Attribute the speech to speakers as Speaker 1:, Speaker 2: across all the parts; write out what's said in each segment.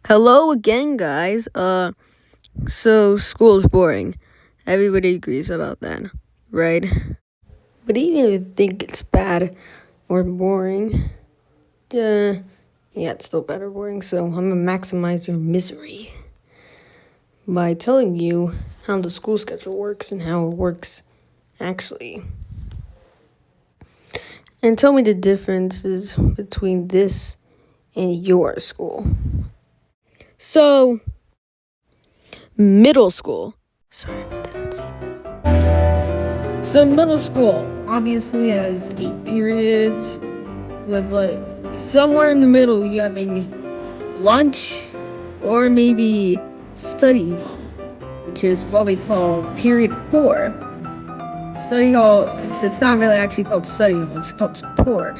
Speaker 1: Hello again, guys. So school is boring. Everybody agrees about that, right? But even if you think it's bad or boring, yeah, it's still bad or boring. So I'm gonna maximize your misery by telling you how the school schedule works and how it works actually. And tell me the differences between this and your school. So, middle school. Sorry, it doesn't seem. So middle school obviously has 8 periods with somewhere in the middle you have maybe lunch or maybe study, which is what we call period 4. Study hall, it's not really actually called study hall, it's called support.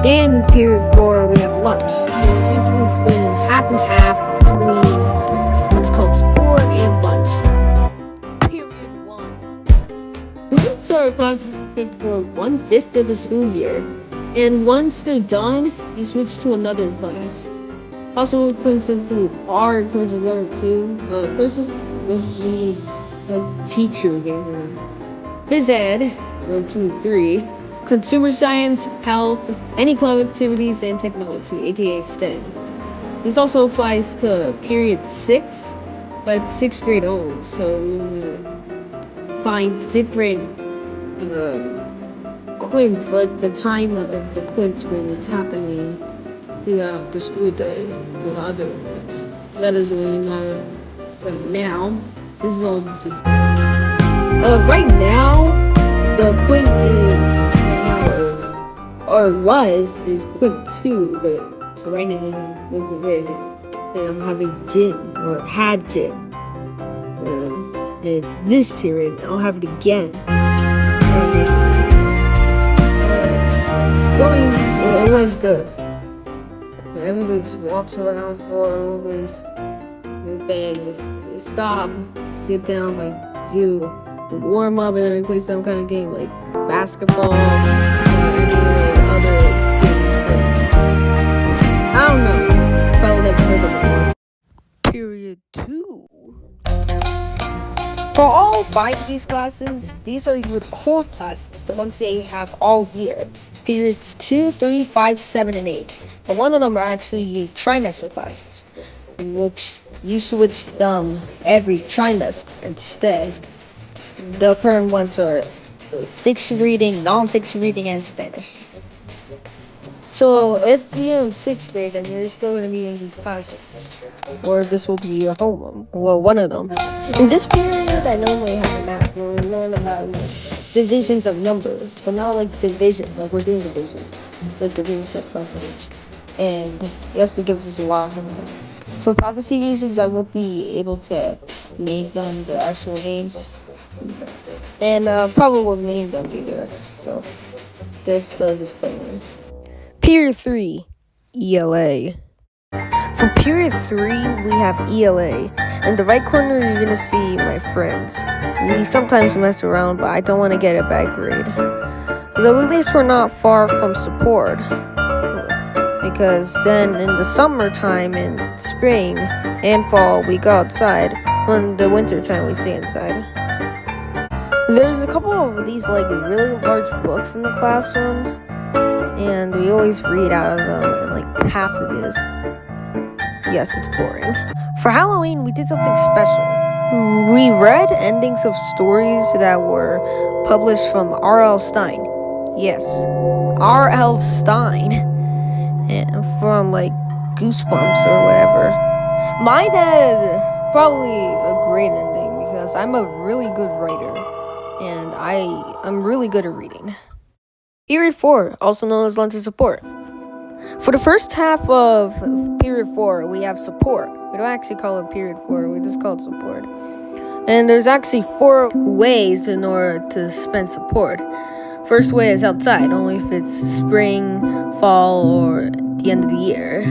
Speaker 1: In period 4 we have lunch. So basically spend half and half between what's called support and lunch. Period 1. We start classes for 1/5 of the school year. And once they're done, you switch to another class. Also, classes include art, classes there too. This is usually a teacher game. Phys Ed, 1, 2, 3. Consumer science, health, any club activities, and technology, aka STEM. This also applies to period 6, but 6th grade only. So you find different quiz, like the time of the quiz when it's happening throughout the school day. That doesn't really matter. But now, this is all easy. Right now, the quiz is quick 2, but right now I'm having gym or had gym. In this period, I'll have it again. It was good. Everybody just walks around for a little bit, and then stop, sit down, do warm up, and then play some kind of game like basketball or any other games. So, I don't know. Probably never heard of it before. Period 2. For all 5 of these classes, these are your core classes, the ones that you have all year. Periods 2, 3, 5, 7, and 8. And one of them are actually trimester classes, which you switch them every trimester instead. The current ones are fiction reading, non-fiction reading, and Spanish. So if you're in 6th grade, then you're still going to be in these classes. Or this will be your homeroom. Well, one of them. In this period, I normally have a math where we learn about divisions of numbers, but not like division, like we're doing division. The division of numbers. And it also gives us a lot of homework. For privacy reasons, I won't be able to make them the actual names. And probably won't name them either. So, there's the disclaimer. Period 3, ELA. For period 3, we have ELA. In the right corner, you're gonna see my friends. We sometimes mess around, but I don't want to get a bad grade. Though at least we're not far from support. Because then in the summertime, in spring and fall, we go outside. When the winter time, we stay inside. There's a couple of these really large books in the classroom, and we always read out of them in passages. Yes, it's boring. For Halloween, we did something special. We read endings of stories that were published from R.L. Stein. Yes, R.L. Stein. And from Goosebumps or whatever. Mine had probably a great ending because I'm a really good writer. And I'm really good at reading. Period 4, also known as lunch and support. For the first half of period 4, we have support. We don't actually call it period 4, we just call it support. And there's actually 4 ways in order to spend support. First way is outside, only if it's spring, fall, or the end of the year.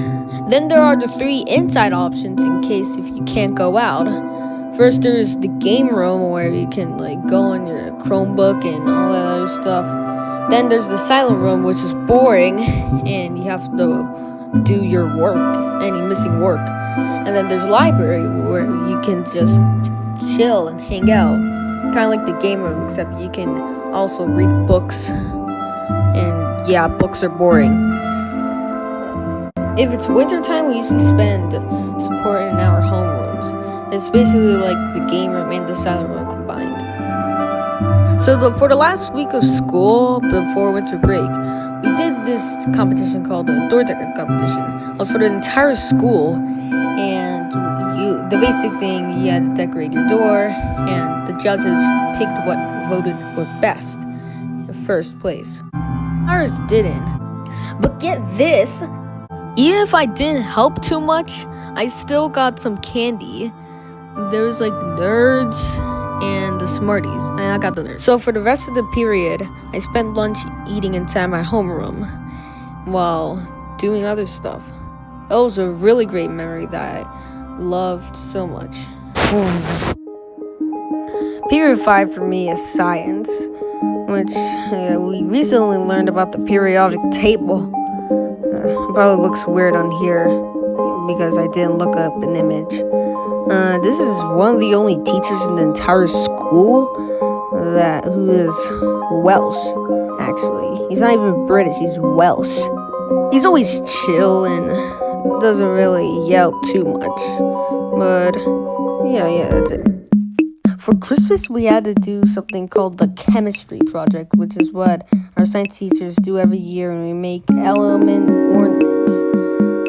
Speaker 1: Then there are the 3 inside options in case if you can't go out. First, there's the game room where you can go on your Chromebook and all that other stuff. Then there's the silent room, which is boring, and you have to do your work, any missing work. And then there's library where you can just chill and hang out, kind of like the game room, except you can also read books. And yeah, books are boring. If it's wintertime, we usually spend support in our homerooms. It's basically like the game room and the silent room combined. So for the last week of school before winter break, we did this competition called the door decker competition. It was for the entire school, and the basic thing, you had to decorate your door, and the judges picked what voted for best in first place. Ours didn't. But get this, even if I didn't help too much, I still got some candy. There was like the nerds and the smarties, and I got the nerds. So for the rest of the period, I spent lunch eating inside my homeroom while doing other stuff. It was a really great memory that I loved so much. Period 5 for me is science, which we recently learned about the periodic table. It probably looks weird on here because I didn't look up an image. This is one of the only teachers in the entire school who is Welsh, actually. He's not even British, he's Welsh. He's always chill and doesn't really yell too much. But, yeah, that's it. For Christmas, we had to do something called the chemistry project, which is what our science teachers do every year, and we make element ornaments.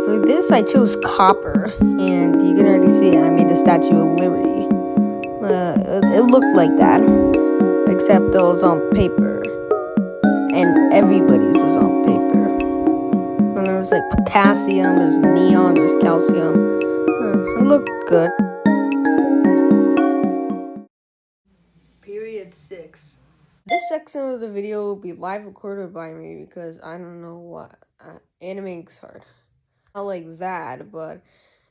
Speaker 1: For this, I chose copper, and you can already see it. I made a Statue of Liberty. It looked like that, except it was on paper, and everybody's was on paper. And there was like potassium, there's neon, there's calcium. It looked good. Period 6. This section of the video will be live recorded by me because I don't know what animating's hard. Not like that, but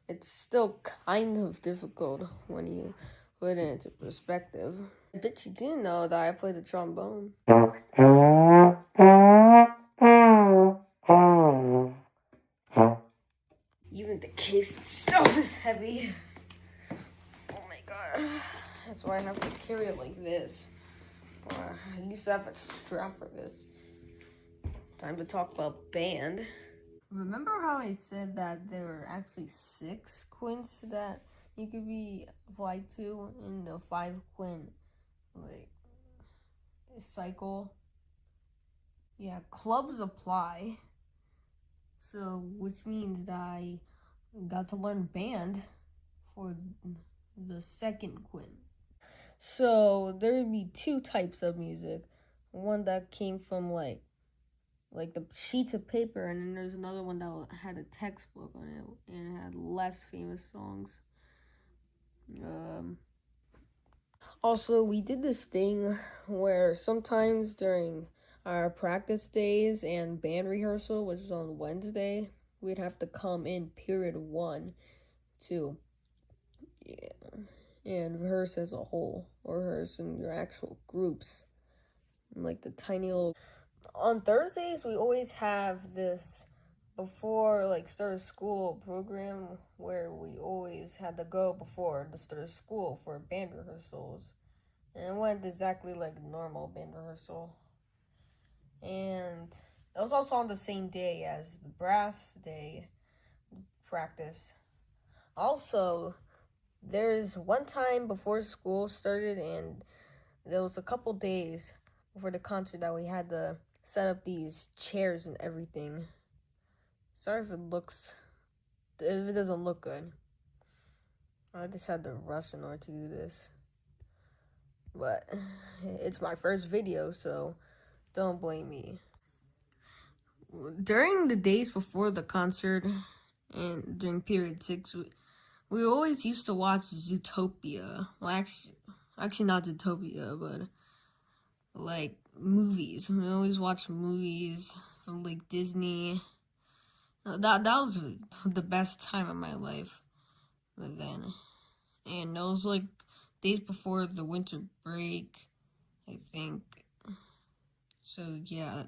Speaker 1: it's still kind of difficult when you put it into perspective. I bet you didn't know that I play the trombone. Even the case itself is heavy. Oh my god. That's why I have to carry it like this. I used to have a strap for this. Time to talk about band. Remember how I said that there were actually 6 quints that you could be applied to in the 5-quint cycle? Yeah, clubs apply. So which means that I got to learn band for the 2nd quint. So there would be 2 types of music. One that came from like the sheets of paper, and then there's another one that had a textbook on it and it had less famous songs. Also, we did this thing where sometimes during our practice days and band rehearsal, which is on Wednesday, we'd have to come in period 1 to and rehearse as a whole, or rehearse in your actual groups, like the tiny little. On Thursdays, we always have this before start of school program where we always had to go before the start of school for band rehearsals. And it went exactly like normal band rehearsal. And it was also on the same day as the brass day practice. Also, there's one time before school started, and there was a couple days before the concert that we had to set up these chairs and everything. Sorry if it doesn't look good. I just had to rush in order to do this. But it's my first video, so don't blame me. During the days before the concert and during period 6, we always used to watch Zootopia. Well, actually not Zootopia, but movies. We always watch movies from Disney. That was the best time of my life then. And it was days before the winter break, I think. So yeah,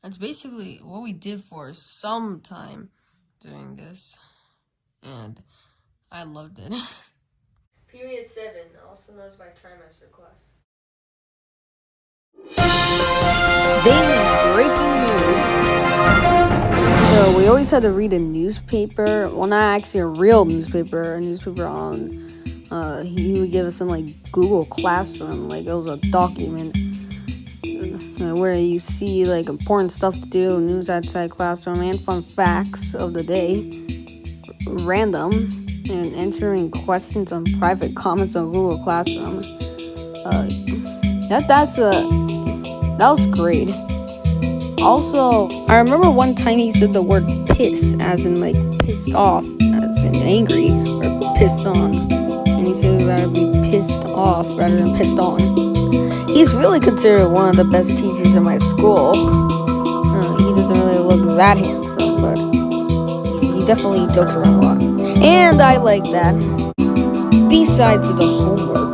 Speaker 1: that's basically what we did for some time.
Speaker 2: doing this, and I loved it.
Speaker 1: Period 7, also known as my trimester class. Daily breaking news. So we always had to read a newspaper. Well, not actually a real newspaper. A newspaper on. He would give us some like Google Classroom. Like it was a document where you see like important stuff to do, news outside classroom, and fun facts of the day. Random and answering questions on private comments on Google Classroom. That was great. Also, I remember one time he said the word piss, as in like pissed off, as in angry, or pissed on. And he said he'd rather be pissed off rather than pissed on. He's really considered one of the best teachers in my school. He doesn't really look that handsome, but he definitely jokes around a lot. And I like that. Besides the homework.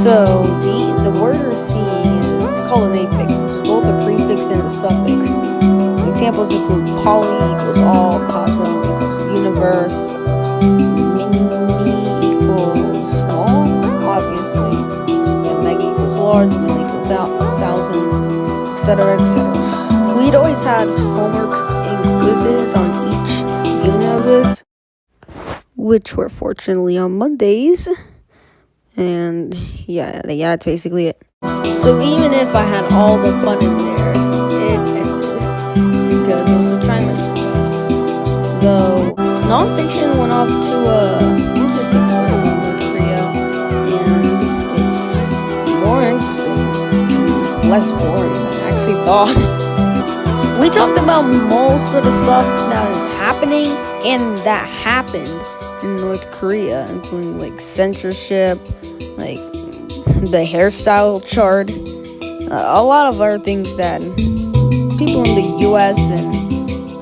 Speaker 1: So, the word we're seeing is called an affix, which is both a prefix and a suffix. Examples include poly equals all, cosmos equals universe, mini equals small, obviously, and mega equals large, million equals thousand, etc., etc. We'd always had homeworks and quizzes on each unit of this, which were fortunately on Mondays. And yeah, that's basically it. So even if I had all the fun in there, it ended because it was a trimester class. Though nonfiction went off to a interesting story about North Korea, and it's more interesting, less boring than I actually thought. We talked about most of the stuff that is happening and that happened in North Korea, including like censorship, like the hairstyle chart, a lot of other things that people in the US and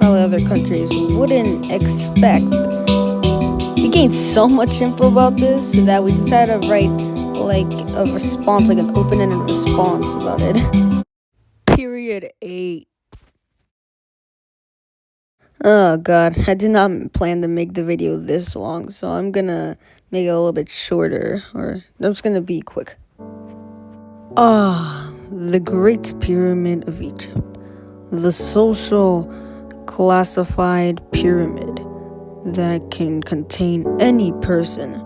Speaker 1: probably other countries wouldn't expect. We gained so much info about this that we decided to write like a response, like an open-ended response about it. Period 8. Oh god, I did not plan to make the video this long, so I'm gonna make it a little bit shorter, or I'm just gonna be quick. The Great Pyramid of Egypt. The social classified pyramid that can contain any person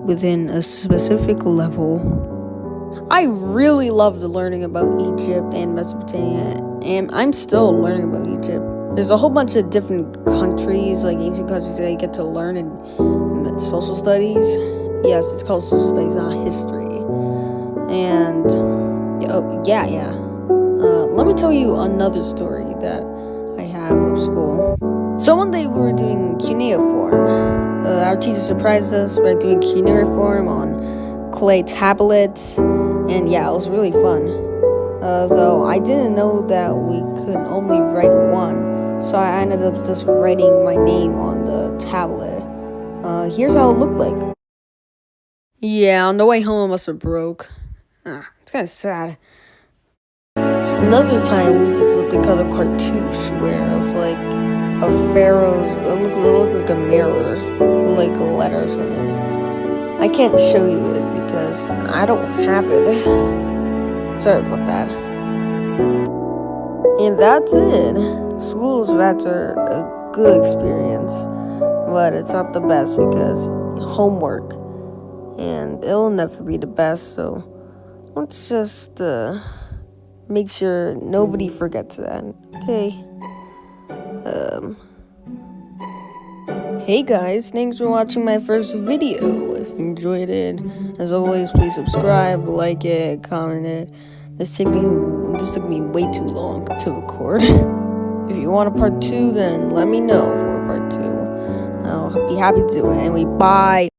Speaker 1: within a specific level. I really loved learning about Egypt and Mesopotamia, and I'm still learning about Egypt. There's a whole bunch of different countries, like ancient countries, that I get to learn in the social studies. Yes, it's called social studies, not history. And, let me tell you another story that I have of school. So one day we were doing cuneiform. Our teacher surprised us by doing cuneiform on clay tablets, and yeah, it was really fun. Though I didn't know that we could only write one, so I ended up just writing my name on the tablet. Here's how it looked like. Yeah, on the way home I must have broke. It's kind of sad. Another time we did something called a cartouche, where it was like a pharaoh's, it looked like a mirror with like letters on it. I can't show you it because I don't have it. Sorry about that. And that's it. School's rats are a good experience, but it's not the best because homework, and it'll never be the best, so let's just make sure nobody forgets that, okay? Hey guys, thanks for watching my first video. If you enjoyed it, as always, please subscribe, like it, comment it. This took me way too long to record. If you want a part 2, then let me know for a part 2. I'll be happy to do it. Anyway, bye.